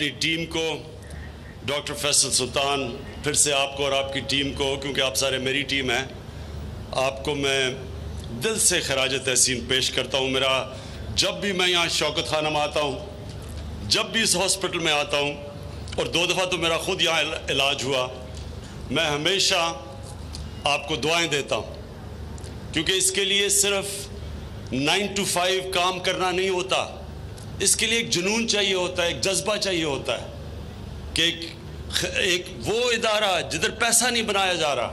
اپنی ٹیم کو، ڈاکٹر فیصل سلطان، پھر سے آپ کو اور آپ کی ٹیم کو، کیونکہ آپ سارے میری ٹیم ہیں، آپ کو میں دل سے خراج تحسین پیش کرتا ہوں۔ میرا جب بھی میں یہاں شوکت خانم آتا ہوں، جب بھی اس ہاسپٹل میں آتا ہوں، اور 2 دفعہ تو میرا خود یہاں علاج ہوا، میں ہمیشہ آپ کو دعائیں دیتا ہوں، کیونکہ اس کے لیے صرف 9 to 5 کام کرنا نہیں ہوتا، اس کے لیے ایک جنون چاہیے ہوتا ہے، ایک جذبہ چاہیے ہوتا ہے کہ ایک وہ ادارہ جدھر پیسہ نہیں بنایا جا رہا،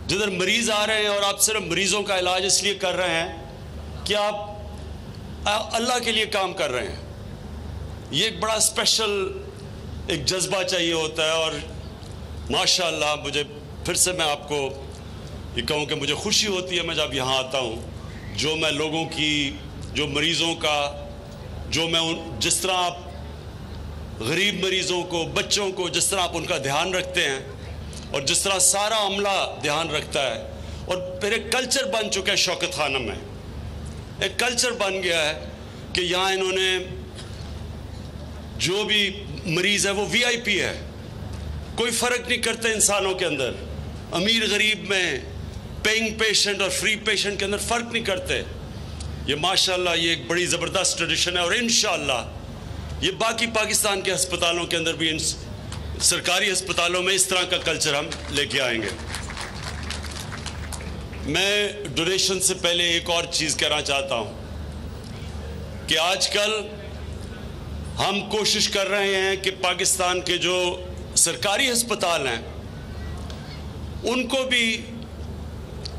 جدھر مریض آ رہے ہیں اور آپ صرف مریضوں کا علاج اس لیے کر رہے ہیں کہ آپ اللہ کے لیے کام کر رہے ہیں، یہ ایک بڑا اسپیشل ایک جذبہ چاہیے ہوتا ہے۔ اور ماشاءاللہ مجھے پھر سے میں آپ کو یہ کہوں کہ مجھے خوشی ہوتی ہے میں جب یہاں آتا ہوں، جو میں لوگوں کی، جو مریضوں کا، جو میں جس طرح آپ غریب مریضوں کو، بچوں کو، جس طرح آپ ان کا دھیان رکھتے ہیں اور جس طرح سارا عملہ دھیان رکھتا ہے، اور پھر ایک کلچر بن چکا ہے شوکت خانم میں، ایک کلچر بن گیا ہے کہ یہاں انہوں نے جو بھی مریض ہے وہ VIP ہے، کوئی فرق نہیں کرتے انسانوں کے اندر، امیر غریب میں، پیئنگ پیشنٹ اور فری پیشنٹ کے اندر فرق نہیں کرتے۔ یہ ماشاءاللہ یہ ایک بڑی زبردست ٹریڈیشن ہے، اور انشاءاللہ یہ باقی پاکستان کے ہسپتالوں کے اندر بھی، سرکاری ہسپتالوں میں اس طرح کا کلچر ہم لے کے آئیں گے۔ میں ڈونیشن سے پہلے ایک اور چیز کہنا چاہتا ہوں کہ آج کل ہم کوشش کر رہے ہیں کہ پاکستان کے جو سرکاری ہسپتال ہیں ان کو بھی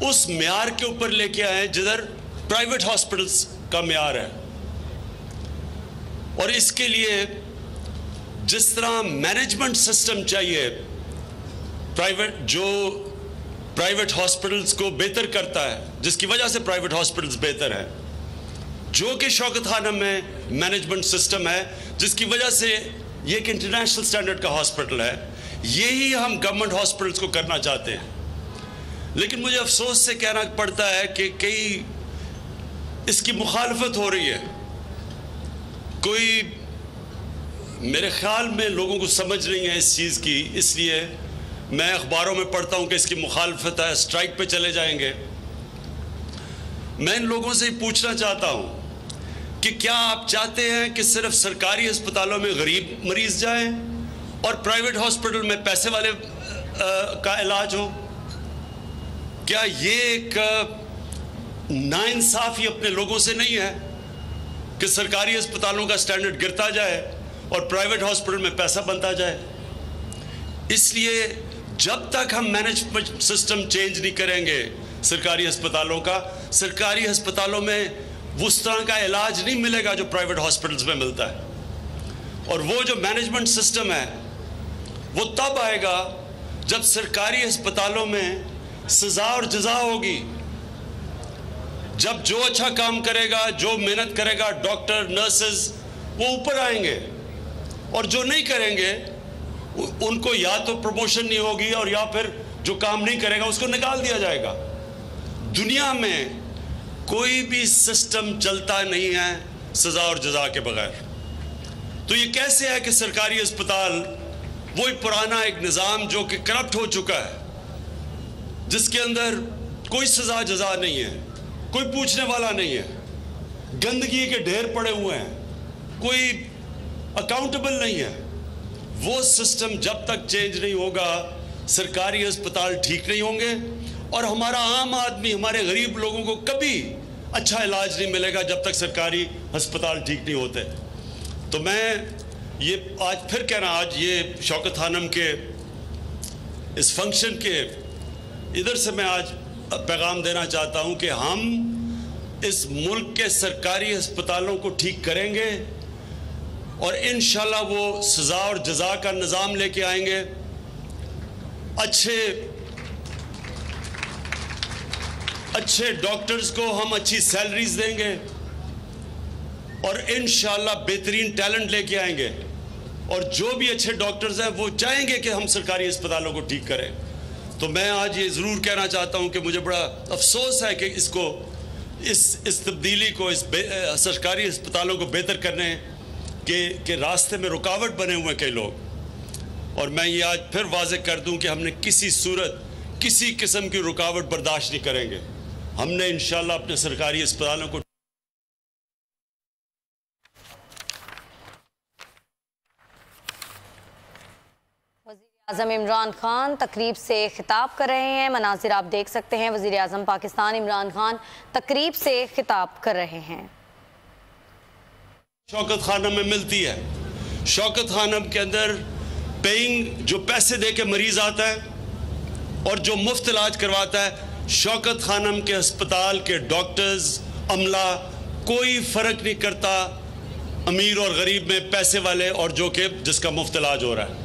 اس معیار کے اوپر لے کے آئیں جدھر پرائیویٹ ہاسپٹلز کا معیار ہے، اور اس کے لیے جس طرح مینجمنٹ سسٹم چاہیے جو پرائیویٹ ہاسپٹلز کو بہتر کرتا ہے، جس کی وجہ سے پرائیویٹ ہاسپٹلز بہتر ہے، جو کہ شوکت خانم میں مینجمنٹ سسٹم ہے جس کی وجہ سے یہ ایک انٹرنیشنل سٹینڈرڈ کا ہاسپٹل ہے، یہی ہم گورنمنٹ ہاسپٹلز کو کرنا چاہتے ہیں۔ لیکن مجھے افسوس سے کہنا پڑتا ہے کہ کئی اس کی مخالفت ہو رہی ہے، کوئی میرے خیال میں لوگوں کو سمجھ نہیں ہے اس چیز کی، اس لیے میں اخباروں میں پڑھتا ہوں کہ اس کی مخالفت ہے، اسٹرائک پہ چلے جائیں گے۔ میں ان لوگوں سے پوچھنا چاہتا ہوں کہ کیا آپ چاہتے ہیں کہ صرف سرکاری ہسپتالوں میں غریب مریض جائیں اور پرائیویٹ ہاسپٹل میں پیسے والے کا علاج ہو؟ کیا یہ ایک ناانصافی اپنے لوگوں سے نہیں ہے کہ سرکاری ہسپتالوں کا سٹینڈرڈ گرتا جائے اور پرائیویٹ ہاسپٹل میں پیسہ بنتا جائے؟ اس لیے جب تک ہم مینجمنٹ سسٹم چینج نہیں کریں گے سرکاری ہسپتالوں کا، سرکاری ہسپتالوں میں اس طرح کا علاج نہیں ملے گا جو پرائیویٹ ہاسپٹلز میں ملتا ہے۔ اور وہ جو مینجمنٹ سسٹم ہے وہ تب آئے گا جب سرکاری ہسپتالوں میں سزا اور جزا ہوگی، جب جو اچھا کام کرے گا، جو محنت کرے گا، ڈاکٹر، نرسز، وہ اوپر آئیں گے، اور جو نہیں کریں گے ان کو یا تو پروموشن نہیں ہوگی اور یا پھر جو کام نہیں کرے گا اس کو نکال دیا جائے گا۔ دنیا میں کوئی بھی سسٹم چلتا نہیں ہے سزا اور جزا کے بغیر۔ تو یہ کیسے ہے کہ سرکاری ہسپتال وہی پرانا ایک نظام جو کہ کرپٹ ہو چکا ہے، جس کے اندر کوئی سزا جزا نہیں ہے، کوئی پوچھنے والا نہیں ہے، گندگی کے ڈھیر پڑے ہوئے ہیں، کوئی اکاؤنٹیبل نہیں ہے، وہ سسٹم جب تک چینج نہیں ہوگا سرکاری ہسپتال ٹھیک نہیں ہوں گے، اور ہمارا عام آدمی، ہمارے غریب لوگوں کو کبھی اچھا علاج نہیں ملے گا جب تک سرکاری ہسپتال ٹھیک نہیں ہوتے۔ تو میں یہ آج پھر کہہ رہا، آج یہ شوکت خانم کے اس فنکشن کے ادھر سے میں آج پیغام دینا چاہتا ہوں کہ ہم اس ملک کے سرکاری ہسپتالوں کو ٹھیک کریں گے، اور انشاءاللہ وہ سزا اور جزا کا نظام لے کے آئیں گے، اچھے ڈاکٹرز کو ہم اچھی سیلریز دیں گے، اور انشاءاللہ بہترین ٹیلنٹ لے کے آئیں گے، اور جو بھی اچھے ڈاکٹرز ہیں وہ چاہیں گے کہ ہم سرکاری ہسپتالوں کو ٹھیک کریں۔ تو میں آج یہ ضرور کہنا چاہتا ہوں کہ مجھے بڑا افسوس ہے کہ اس تبدیلی کو، اس سرکاری ہسپتالوں کو بہتر کرنے کہ راستے میں رکاوٹ بنے ہوئے کئی لوگ. اور میں یہ آج پھر واضح کر دوں کہ ہم نے کسی صورت کسی قسم کی رکاوٹ برداشت نہیں کریں گے. ہم نے انشاءاللہ اپنے سرکاری اسپتالوں کو وزیراعظم عمران خان تقریب سے خطاب کر رہے ہیں. مناظر آپ دیکھ سکتے ہیں. وزیر اعظم پاکستان عمران خان تقریب سے خطاب کر رہے ہیں. شوکت خانم میں ملتی ہے. شوکت خانم کے اندر پیئنگ جو پیسے دے کے مریض آتا ہے اور جو مفت علاج کرواتا ہے، شوکت خانم کے ہسپتال کے ڈاکٹرز، عملہ کوئی فرق نہیں کرتا امیر اور غریب میں، پیسے والے اور جو کہ جس کا مفت علاج ہو رہا ہے.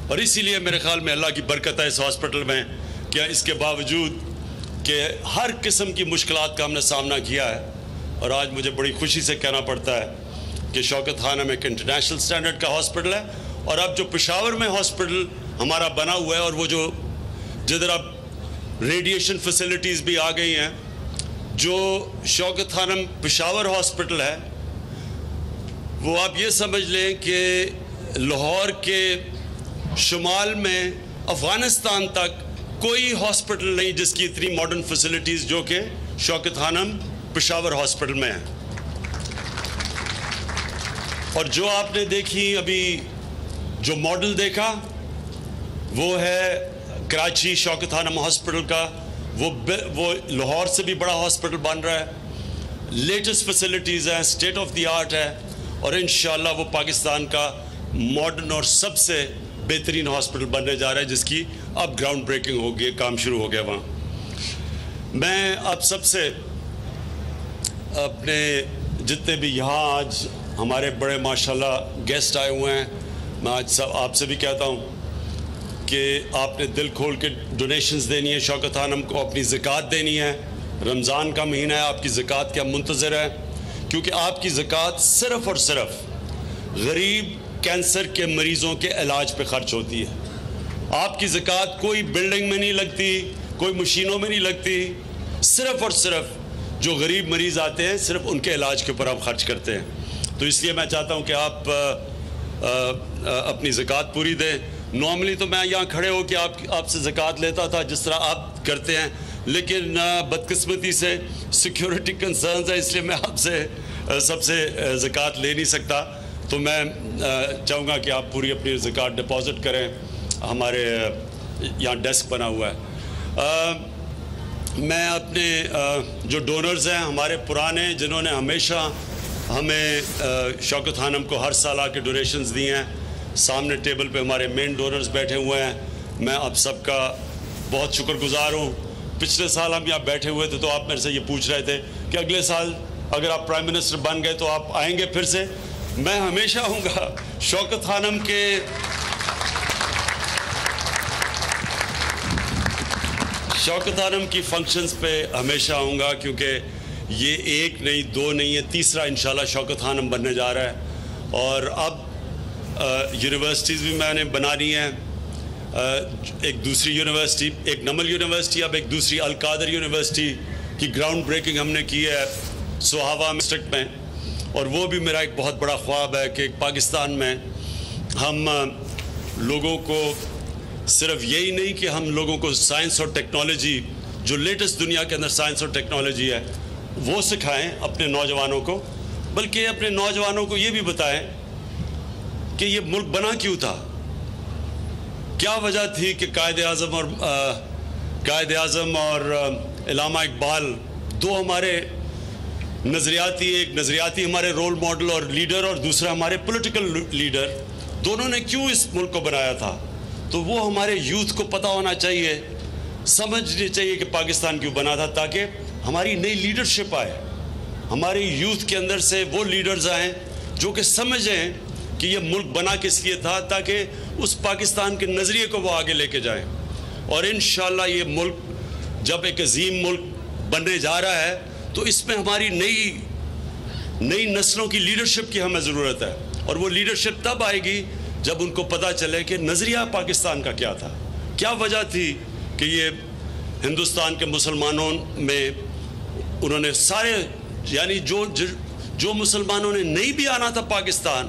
اور اسی لیے میرے خیال میں اللہ کی برکت ہے اس ہاسپٹل میں کہ اس کے باوجود کہ ہر قسم کی مشکلات کا ہم نے سامنا کیا ہے. اور آج مجھے بڑی خوشی سے کہنا پڑتا ہے کہ شوکت خانم ایک انٹرنیشنل سٹینڈرڈ کا ہاسپٹل ہے. اور اب جو پشاور میں ہاسپٹل ہمارا بنا ہوا ہے اور وہ جو جدھر اب ریڈیشن فیسلٹیز بھی آ گئی ہیں، جو شوکت خانم پشاور ہاسپٹل ہے وہ آپ یہ سمجھ لیں کہ لاہور کے شمال میں افغانستان تک کوئی ہاسپٹل نہیں جس کی اتنی ماڈرن فیسلٹیز جو کہ شوکت خانم پشاور ہاسپٹل میں ہیں. اور جو آپ نے دیکھی ابھی جو ماڈل دیکھا وہ ہے کراچی شوکت خانم ہاسپٹل کا. وہ لاہور سے بھی بڑا ہاسپٹل بن رہا ہے. لیٹسٹ فیسلٹیز ہیں، اسٹیٹ آف دی آرٹ ہے. اور انشاءاللہ وہ پاکستان کا ماڈرن اور سب سے بہترین ہاسپٹل بننے جا رہا ہے جس کی اب گراؤنڈ بریکنگ ہو گئی، کام شروع ہو گیا وہاں. میں اب سب سے اپنے جتنے بھی یہاں آج ہمارے بڑے ماشاءاللہ گیسٹ آئے ہوئے ہیں، میں آج آپ سے بھی کہتا ہوں کہ آپ نے دل کھول کے ڈونیشنز دینی ہے شوکت خانم کو، اپنی زکوٰۃ دینی ہے. رمضان کا مہینہ ہے، آپ کی زکوٰۃ کے ہم منتظر ہیں کیونکہ آپ کی زکوٰۃ صرف اور صرف غریب کینسر کے مریضوں کے علاج پہ خرچ ہوتی ہے. آپ کی زکوٰۃ کوئی بلڈنگ میں نہیں لگتی، کوئی مشینوں میں نہیں لگتی. صرف اور صرف جو غریب مریض آتے ہیں صرف ان کے علاج کے اوپر آپ خرچ کرتے ہیں. تو اس لیے میں چاہتا ہوں کہ آپ اپنی زکوٰۃ پوری دیں. نارملی تو میں یہاں کھڑے ہو کے آپ سے زکوٰۃ لیتا تھا جس طرح آپ کرتے ہیں، لیکن بدقسمتی سے سیکیورٹی کنسرنز ہے، اس لیے میں آپ سے سب سے زکوٰۃ لے نہیں سکتا. تو میں چاہوں گا کہ آپ پوری اپنی زکوٰۃ ڈپازٹ کریں. ہمارے یہاں ڈیسک بنا ہوا ہے. میں اپنے جو ڈونرز ہیں ہمارے پرانے، جنہوں نے ہمیشہ ہمیں شوکت خانم کو ہر سال آ کے ڈونیشنز دی ہیں، سامنے ٹیبل پہ ہمارے مین ڈونرز بیٹھے ہوئے ہیں، میں آپ سب کا بہت شکر گزار ہوں. پچھلے سال ہم یہاں بیٹھے ہوئے تھے تو آپ میرے سے یہ پوچھ رہے تھے کہ اگلے سال اگر آپ پرائم منسٹر بن گئے تو آپ آئیں گے پھر سے. میں ہمیشہ ہوں گا. شوکت خانم کی فنکشنز پہ ہمیشہ آؤں گا کیونکہ یہ ایک نہیں، دو نہیں ہے، تیسرا انشاءاللہ شوکت خانم بننے جا رہا ہے. اور اب یونیورسٹیز بھی میں نے بنانی ہیں. ایک دوسری یونیورسٹی، ایک نمل یونیورسٹی، اب ایک دوسری القادر یونیورسٹی کی گراؤنڈ بریکنگ ہم نے کی ہے سوہاوا ڈسٹرکٹ میں. اور وہ بھی میرا ایک بہت بڑا خواب ہے کہ پاکستان میں ہم لوگوں کو صرف یہی نہیں کہ ہم لوگوں کو سائنس اور ٹیکنالوجی، جو لیٹسٹ دنیا کے اندر سائنس اور ٹیکنالوجی ہے وہ سکھائیں اپنے نوجوانوں کو، بلکہ اپنے نوجوانوں کو یہ بھی بتائیں کہ یہ ملک بنا کیوں تھا، کیا وجہ تھی کہ قائد اعظم اور علامہ اقبال دو ہمارے نظریاتی، ایک نظریاتی ہمارے رول ماڈل اور لیڈر اور دوسرا ہمارے پولیٹیکل لیڈر، دونوں نے کیوں اس ملک کو بنایا تھا. تو وہ ہمارے یوتھ کو پتہ ہونا چاہیے، سمجھنی چاہیے کہ پاکستان کیوں بنا تھا، تاکہ ہماری نئی لیڈرشپ آئے، ہمارے یوتھ کے اندر سے وہ لیڈرز آئیں جو کہ سمجھیں کہ یہ ملک بنا کس لیے تھا، تاکہ اس پاکستان کے نظریے کو وہ آگے لے کے جائیں. اور انشاءاللہ یہ ملک جب ایک عظیم ملک بننے جا رہا ہے تو اس میں ہماری نئی نسلوں کی لیڈرشپ کی ہمیں ضرورت ہے. اور وہ لیڈرشپ تب آئے گی جب ان کو پتہ چلے کہ نظریہ پاکستان کا کیا تھا، کیا وجہ تھی کہ یہ ہندوستان کے مسلمانوں میں انہوں نے سارے، یعنی جو مسلمانوں نے نہیں بھی آنا تھا پاکستان،